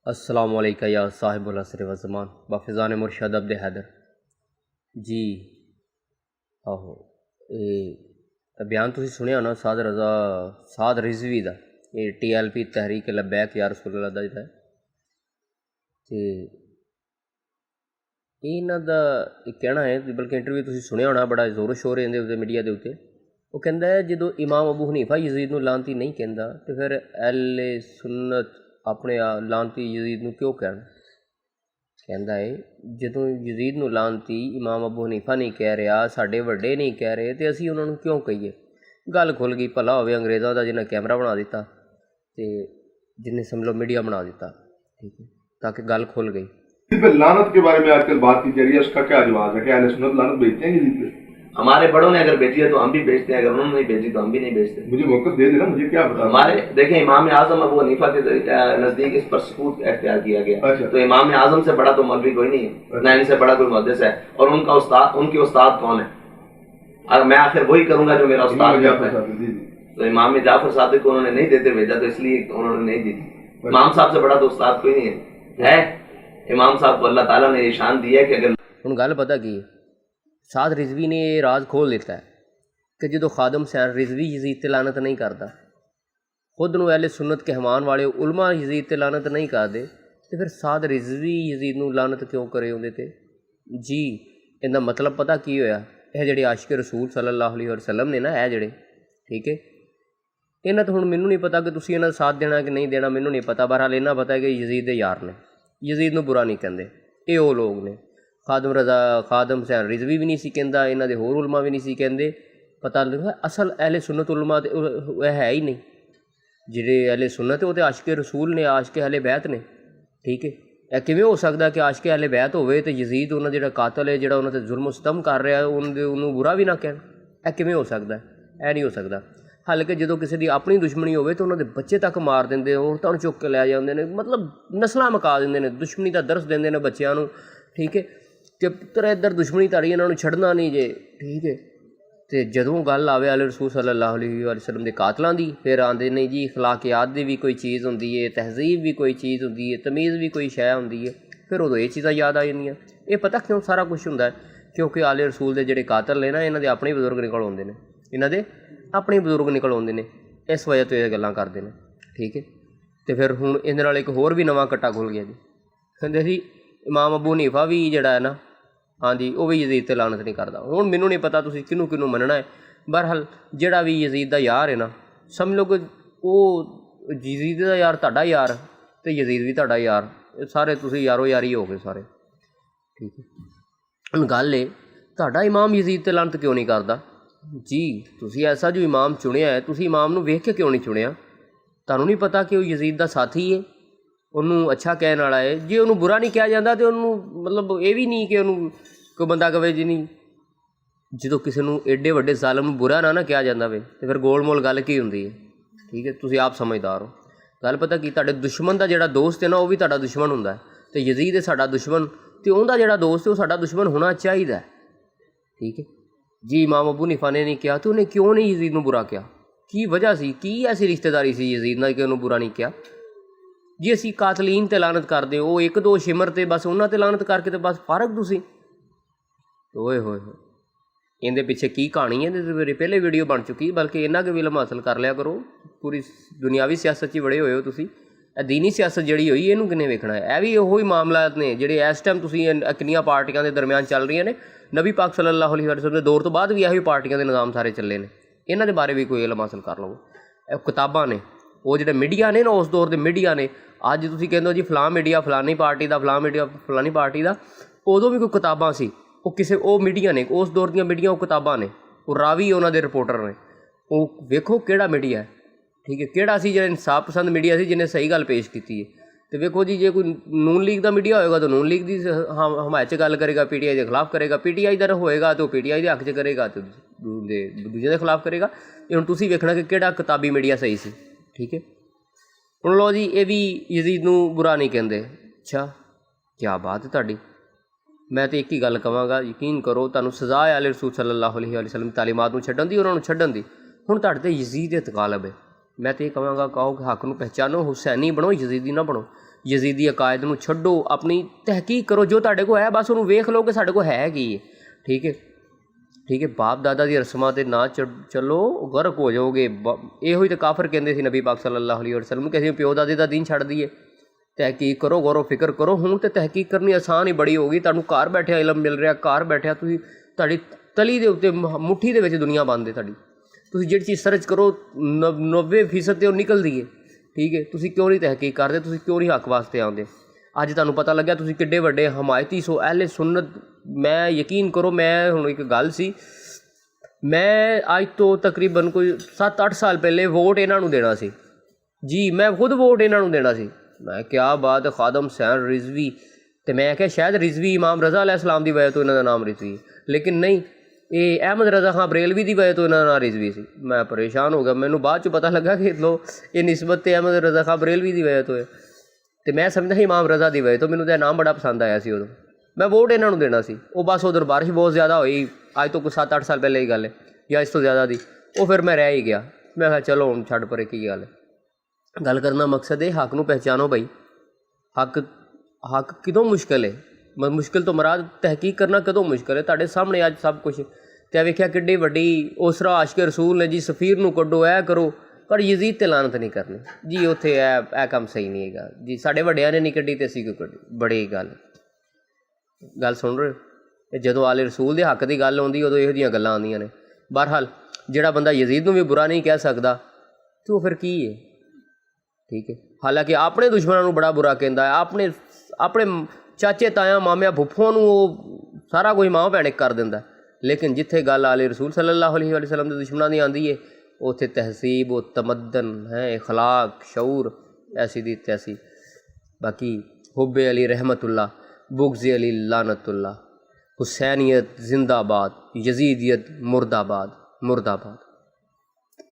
अस्सलाम वालेकुम या साहिबुल असर व ज़मान बफ़िज़ान मुर्शद अब्द हैदर जी। आहो बयान तुसीं सुनिया होना साद रिजवी दा TLP तहरीक लब्बैक या रसूल अल्लाह दा जेह्ड़ा है ते इन्हां दा कहना है, बल्कि इंटरव्यू तुसीं सुनिया होना, बड़ा जोरो शोर इहदे उत्ते मीडिया दे उत्ते। वो कहंदा है जदों इमाम अबू हनीफा यजीद नूं लानती नहीं कहंदा ते फिर अहले सुन्नत अपने लानती यजीद नूं क्यों कहण। कहंदा है जदों यजीद नूं लानती इमाम अबू हनीफा नहीं कह रहा, साडे वड्डे नहीं कह रहे, तो असीं उन्हां नूं क्यों कहीए। गल खुल गई, भला होवे अंग्रेज़ां दा जिन्हें कैमरा बना दिता ते जिन्हें समझ लो मीडिया बना दिता, ठीक है, ताकि गल खुल गई। लानत के बारे में आजकल बात की जा रही है, उसका क्या जवाब है? क्या अहले सुन्नत लानत भेजते हैं यजीद पे? हमारे बड़ों ने अगर भेजी है तो हम भी भेजते हैं, अगर उन्होंने नहीं भेजी तो हम भी नहीं भेजते। मुझे मौका दे देना, मुझे क्या पता। हमारे देखें, इमाम आजम अबू हनीफा के नजदीक इस पर सबूत इख्तियार किया गया। अच्छा। तो इमाम आजम से बड़ा तो मौलवी कोई नहीं है, ना इनसे बड़ा कोई मुहद्दिस है। और उनका उस्ताद, उनके उस्ताद कौन है? अगर मैं आखिर वही करूंगा जो मेरा उस्ताद करता है। तो इमाम जाफर सादिक को उन्होंने नहीं देते भेजा, तो इसलिए उन्होंने नहीं दी। इमाम साहब से बड़ा तो उस्ताद कोई नहीं है। इमाम साहब को अल्लाह ताला ने ये शान दी है कि अगर हुण गल पता की साद रिजवी ने ये राज खोल दिता है कि जो खादम सैन रिजवी यजीद ते लानत नहीं करता, खुद नूं अहले सुन्नत कहवान वाले उलमा यजीद ते लानत नहीं करते, तो फिर साद रिजवी यजीद नूं लानत क्यों करे उहदे ते जी। इहदा मतलब पता की होया, यह जिहड़े आशिक रसूल सल्लल्लाहु अलैहि वसल्लम ने ना, यह जिहड़े, ठीक है, इन्हां तो हुण मैनूं नहीं पता कि तुसीं इन्हां दा साथ देना कि नहीं देना, मैनूं नहीं पता। बहरहाल इन्ना पता है कि यजीद दे यार ने, यजीद नूं बुरा नहीं कहंदे, ये वो लोग ने। खादम हुसैन रिजवी भी नहीं सी कहंदा, इन्हां दे होर उलमा भी नहीं सी कहंदे। पता लगा असल अहले सुन्नत उलमा ते है ही नहीं। जिहड़े अहले सुन्नत वो तो आशिक रसूल ने, आशिक अहले बैत ने, ठीक है। यह किवें हो सकदा कि आशिक अहले बैत होवे ते यजीद उन्हां जिहड़ा कातल है, जिहड़ा उन्हां ते जुल्म सितम कर रहा है, उन्होंने बुरा भी ना कहण। यह किवें हो सकदा है? यह नहीं हो सकदा। हालांकि जो किसी की अपनी दुश्मनी होवे तो उन्होंने बच्चे तक मार देंगे, औरतों को चुक के लै जाते हैं, मतलब नस्लां मका देंगे ने, दुश्मनी का दरस देंगे ने बच्चों को, ठीक है। तो पुत्र इधर दुश्मनी तारी इन्होंने छड़ना नहीं जे, ठीक है। तो जदों गल आवे अहले रसूल सल्लल्लाहु अलैहि वसल्लम के कातलों की, फिर आते नहीं जी अखलाकियात की भी कोई चीज़ होंदी है, तहजीब भी कोई चीज़ होंदी है, तमीज़ भी कोई शै होंदी है। फिर उदों ये चीज़ां याद आ जांदियां। ये पता क्यों सारा कुछ होंदा है? क्योंकि अहले रसूल के जिहड़े कातल ने ना, इन्हां दे अपने बजुर्ग निकल आउंदे ने, इन्हां दे अपने बजुर्ग निकल आउंदे ने, इस वजह तो ये गल्लां करदे ने, ठीक है। तो फिर हुण इहदे नाल एक होर भी नवां कट्टा खुल गया जी। कहंदे सी इमाम अबू हनीफा भी जिहड़ा है ना, हाँ जी, वो भी यजीद ते लानत नहीं करता। हुण मैनूं नहीं पता तुसीं किनूं किनूं मनना है। बहरहाल जिहड़ा भी यजीद दा यार है ना, समझ लो कि वो यजीद दा यार तुहाडा यार ते यजीद भी तुहाडा यार, सारे तुसीं यारो यारी हो गए सारे, ठीक है। हुण गल है तुहाडा इमाम यजीद ते लानत क्यों नहीं करदा जी। तुसीं ऐसा जो इमाम चुनिया है, तुसीं इमाम नूं वेख के क्यों नहीं चुनिया? तुहानूं नहीं पता कि वो यजीद दा साथी है, उन्होंने अच्छा कहने वाला है। जे उन्होंने बुरा नहीं कहा जाता तो उन्होंने मतलब ये भी नहीं कि उन्होंने कोई बंदा कहे जी नहीं, जो किसी को एडे वड्डे ज़ालम बुरा ना कहा जाता वे, तो फिर गोल मोल गल की होंदी है, ठीक है। तुसीं आप समझदार हो। गल पता कि तुहाडे दुश्मन का जिहड़ा दोस्त है ना, वो भी तुहाडा दुश्मन हुंदा है, तो यजीद है साडा दुश्मन, तो उनका जिहड़ा दोस्त है वो साडा दुश्मन होना चाहिए, ठीक है जी। इमाम अबू हनीफा ने नहीं किया तो उन्हें क्यों नहीं यजीद नूं बुरा किया? की वजह सी, की ऐसी रिश्तेदारी सी यजीद नाल कि उन्होंने बुरा नहीं किया जी। असी कातलीन ते लानत करते, वो एक दो शिमर ते बस उन्हां ते लानत करके तो बस फारग तुसीं। ओए होए इहदे पिछे की कहानी है? मेरी पहले वीडियो बन चुकी, बल्कि इन्ना के इलम हासिल कर लिया करो। पूरी दुनियावी सियासत च बड़े होए हो तुसीं, दीनी सियासत जिहड़ी होई इहनूं किन्ने वेखना है? यह भी उही मामलात ने जिहड़े इस टाइम तुसीं किन्नियां पार्टियां दे दरम्यान चल रही ने। नबी पाक सल्लल्लाहु अलैहि वसल्लम के दौर तो बाद भी यही पार्टियां दे निज़ाम सारे चले ने। इन्हां दे बारे भी कोई इलम हासिल कर लवो। किताबां ने, वो जिहड़े मीडिया ने ना, उस दौर के मीडिया ने, अज तुसीं कहंदे हो जी फलां मीडिया फलानी पार्टी का, फलां मीडिया फलानी पार्टी का, उदों भी कोई किताबां सी, वो किसी वो मीडिया ने, उस दौर दी मीडिया वो किताबां ने, वो रावी उन्हां दे रिपोर्टर ने। वो वेखो किहड़ा मीडिया है, ठीक है, किहड़ा सी जिहड़ा इंसाफ पसंद मीडिया सी जिन्हें सही गल पेश की है। तो वेखो जी, जे कोई नून लीग का मीडिया होएगा तो नून लीग की हमायत गल करेगा, PTI के खिलाफ करेगा, PTI का होएगा तो PTI के हक च करेगा, तो दूजे के खिलाफ करेगा। हुण तुसीं वेखना कि किहड़ा किताबी मीडिया सही सी, ठीक है। हुण लो जी, ये भी यजीद नूं बुरा नहीं कहंदे। अच्छा, क्या बात है तुहाडी। मैं तो एक ही गल कहांगा, यकीन करो तुहानूं सज़ा है अहले रसूल सल्लल्लाहु अलैहि वसल्लम तालीमात नूं छड्डण दी, उन्हां नूं छड्डण दी। हुण तुहाडे ते यजीद इत्कालब है, मैं तो ये कहांगा, कहो कि हक नूं पहचानो, हुसैनी बनो, यजीदी ना बनो। ਯਜ਼ੀਦੀ ਅਕਾਇਦ ਨੂੰ ਛੱਡੋ, ਆਪਣੀ ਤਹਿਕੀਕ ਕਰੋ, ਜੋ ਤੁਹਾਡੇ ਕੋਲ ਹੈ ਬਸ ਉਹਨੂੰ ਵੇਖ ਲਓ ਕਿ ਸਾਡੇ ਕੋਲ ਹੈ ਕੀ ਹੈ। ਠੀਕ ਹੈ, ਠੀਕ ਹੈ। ਬਾਪ ਦਾਦਾ ਦੀ ਰਸਮਾਂ 'ਤੇ ਨਾ ਚੱਲੋ, ਗਰਕ ਹੋ ਜਾਓਗੇ। ਇਹੋ ਹੀ ਤਾਂ ਕਾਫਰ ਕਹਿੰਦੇ ਸੀ ਨਬੀ ਪਾਕ ਸੱਲੱਲਾਹੁ ਅਲੈਹਿ ਵਸੱਲਮ ਕਿ ਅਸੀਂ ਪਿਓ ਦਾਦੇ ਦਾ ਦੀਨ ਛੱਡ ਦਈਏ। ਤਹਿਕੀਕ ਕਰੋ, ਗੌਰੋ ਫਿਕਰ ਕਰੋ। ਹੁਣ ਤਾਂ ਤਹਿਕੀਕ ਕਰਨੀ ਆਸਾਨ ਹੀ ਬੜੀ ਹੋ ਗਈ। ਤੁਹਾਨੂੰ ਘਰ ਬੈਠਿਆ ਇਲਮ ਮਿਲ ਰਿਹਾ, ਘਰ ਬੈਠਿਆ ਤੁਸੀਂ, ਤੁਹਾਡੀ ਤਲੀ ਦੇ ਉੱਤੇ ਮੁੱਠੀ ਦੇ ਵਿੱਚ ਦੁਨੀਆ ਬੰਦ ਹੈ ਤੁਹਾਡੀ। ਤੁਸੀਂ ਜਿਹੜੀ ਚੀਜ਼ ਸਰਚ ਕਰੋ 90% ਤੇ ਉਹ ਨਿਕਲਦੀ ਹੈ। ਠੀਕ ਹੈ, ਤੁਸੀਂ ਕਿਉਂ ਨਹੀਂ ਤਹਿਕੀਕ ਕਰਦੇ? ਤੁਸੀਂ ਕਿਉਂ ਨਹੀਂ ਹੱਕ ਵਾਸਤੇ ਆਉਂਦੇ? ਅੱਜ ਤੁਹਾਨੂੰ ਪਤਾ ਲੱਗਿਆ ਤੁਸੀਂ ਕਿੱਡੇ ਵੱਡੇ ਹਮਾਇਤੀ ਸੋ ਅਹਿਲੇ ਸੁਨਨਤ। ਮੈਂ ਯਕੀਨ ਕਰੋ, ਮੈਂ ਹੁਣ ਇੱਕ ਗੱਲ ਸੀ, ਮੈਂ ਅੱਜ ਤੋਂ ਤਕਰੀਬਨ ਕੋਈ 7-8 ਸਾਲ ਪਹਿਲੇ ਵੋਟ ਇਹਨਾਂ ਨੂੰ ਦੇਣਾ ਸੀ ਜੀ। ਮੈਂ ਖੁਦ ਵੋਟ ਇਹਨਾਂ ਨੂੰ ਦੇਣਾ ਸੀ। ਮੈਂ ਕਿਆ ਬਾਤ ਹੈ, ਖਾਦਮ ਹੁਸੈਨ ਰਿਜ਼ਵੀ। ਅਤੇ ਮੈਂ ਕਿਹਾ ਸ਼ਾਇਦ ਰਿਜ਼ਵੀ ਇਮਾਮ ਰਜ਼ਾ ਅਲੈਹਿ ਸਲਾਮ ਦੀ ਵਜ੍ਹਾ ਤੋਂ ਇਹਨਾਂ ਦਾ ਨਾਮ ਰਿਜ਼ਵੀ, ਲੇਕਿਨ ਨਹੀਂ, ਇਹ ਅਹਿਮਦ ਰਜ਼ਾ ਖਾਂ ਬਰੇਲਵੀ ਦੀ ਵਜ੍ਹਾ ਤੋਂ ਇਹਨਾਂ ਦਾ ਨਾਮ ਰਿਜ਼ਵੀ ਸੀ। ਮੈਂ ਪਰੇਸ਼ਾਨ ਹੋ ਗਿਆ। ਮੈਨੂੰ ਬਾਅਦ 'ਚ ਪਤਾ ਲੱਗਾ ਕਿ ਲੋ ਇਹ ਨਿਸਬਤ ਤੇ ਅਹਿਮਦ ਰਜ਼ਾ ਖਾਂ ਬਰੇਲਵੀ ਦੀ ਵਜ੍ਹਾ ਤੋਂ ਹੈ, ਅਤੇ ਮੈਂ ਸਮਝਦਾ ਸੀ ਇਮਾਮ ਰਜ਼ਾ ਦੀ ਵਜ੍ਹਾ ਤੋਂ। ਮੈਨੂੰ ਤਾਂ ਇਹ ਨਾਮ ਬੜਾ ਪਸੰਦ ਆਇਆ ਸੀ ਉਦੋਂ। ਮੈਂ ਵੋਟ ਇਹਨਾਂ ਨੂੰ ਦੇਣਾ ਸੀ। ਉਹ ਬਸ ਉਧਰ ਬਾਰਿਸ਼ ਬਹੁਤ ਜ਼ਿਆਦਾ ਹੋਈ, ਅੱਜ ਤੋਂ ਕੋਈ 7-8 ਸਾਲ ਪਹਿਲੇ ਦੀ ਗੱਲ ਹੈ ਜਾਂ ਇਸ ਤੋਂ ਜ਼ਿਆਦਾ ਦੀ। ਉਹ ਫਿਰ ਮੈਂ ਰਹਿ ਹੀ ਗਿਆ। ਮੈਂ ਕਿਹਾ ਚਲੋ ਹੁਣ ਛੱਡ ਪਰੇ, ਕੀ ਗੱਲ ਹੈ। ਗੱਲ ਕਰਨਾ ਮਕਸਦ ਹੈ ਹੱਕ ਨੂੰ ਪਹਿਚਾਨੋ ਬਈ। ਹੱਕ ਕਦੋਂ ਮੁਸ਼ਕਿਲ ਹੈ? ਮੁਸ਼ਕਿਲ ਤੋਂ ਮੁਰਾਦ ਤਹਿਕੀਕ ਕਰਨਾ ਕਦੋਂ ਮੁਸ਼ਕਿਲ ਹੈ? ਤੁਹਾਡੇ ਸਾਹਮਣੇ ਅੱਜ ਸਭ ਕੁਛ। ਅਤੇ ਵੇਖਿਆ ਕਿੱਡੀ ਵੱਡੀ ਉਸਰਾ ਆਸ਼ਕ ਰਸੂਲ ਨੇ ਜੀ, ਸਫੀਰ ਨੂੰ ਕੱਢੋ, ਇਹ ਕਰੋ, ਪਰ ਯਜ਼ੀਦ 'ਤੇ ਲਾਨਤ ਨਹੀਂ ਕਰਨੀ ਜੀ। ਉੱਥੇ ਇਹ ਕੰਮ ਸਹੀ ਨਹੀਂ ਹੈਗਾ ਜੀ। ਸਾਡੇ ਵੱਡਿਆਂ ਨੇ ਨਹੀਂ ਕੱਢੀ ਅਤੇ ਅਸੀਂ ਕਿਉਂ ਕੱਢੀ? ਬੜੀ ਗੱਲ ਸੁਣ ਰਹੇ ਹੋ? ਜਦੋਂ ਆਲੇ ਰਸੂਲ ਦੇ ਹੱਕ ਦੀ ਗੱਲ ਆਉਂਦੀ ਉਦੋਂ ਇਹੋ ਜਿਹੀਆਂ ਗੱਲਾਂ ਆਉਂਦੀਆਂ ਨੇ। ਬਹਰਹਾਲ ਜਿਹੜਾ ਬੰਦਾ ਯਜ਼ੀਦ ਨੂੰ ਵੀ ਬੁਰਾ ਨਹੀਂ ਕਹਿ ਸਕਦਾ ਅਤੇ ਉਹ ਫਿਰ ਕੀ ਹੈ? ਠੀਕ ਹੈ, ਹਾਲਾਂਕਿ ਆਪਣੇ ਦੁਸ਼ਮਣਾਂ ਨੂੰ ਬੜਾ ਬੁਰਾ ਕਹਿੰਦਾ ਹੈ, ਆਪਣੇ ਚਾਚੇ ਤਾਇਆ ਮਾਮਿਆਂ ਫੁੱਫੋਂ ਨੂੰ ਉਹ ਸਾਰਾ ਕੁਝ ਮਾਂ ਭੈਣ ਕਰ ਦਿੰਦਾ। ਲੇਕਿਨ ਜਿੱਥੇ ਗੱਲ ਆਲੇ ਰਸੂਲ ਸੱਲੱਲਾਹੁ ਅਲੈਹਿ ਵਸੱਲਮ ਦੇ ਦੁਸ਼ਮਣਾਂ ਦੀ ਆਉਂਦੀ ਹੈ, ਉੱਥੇ ਤਹਿਜ਼ੀਬ و ਤਮਦਨ ਹੈ, اخلاق شعور ایسی دی تیسی۔ باقی حب علی رحمت اللہ، بغض علی لعنت اللہ، حسینیت زندہ باد، یزیدیت مرد آباد، مرد آباد۔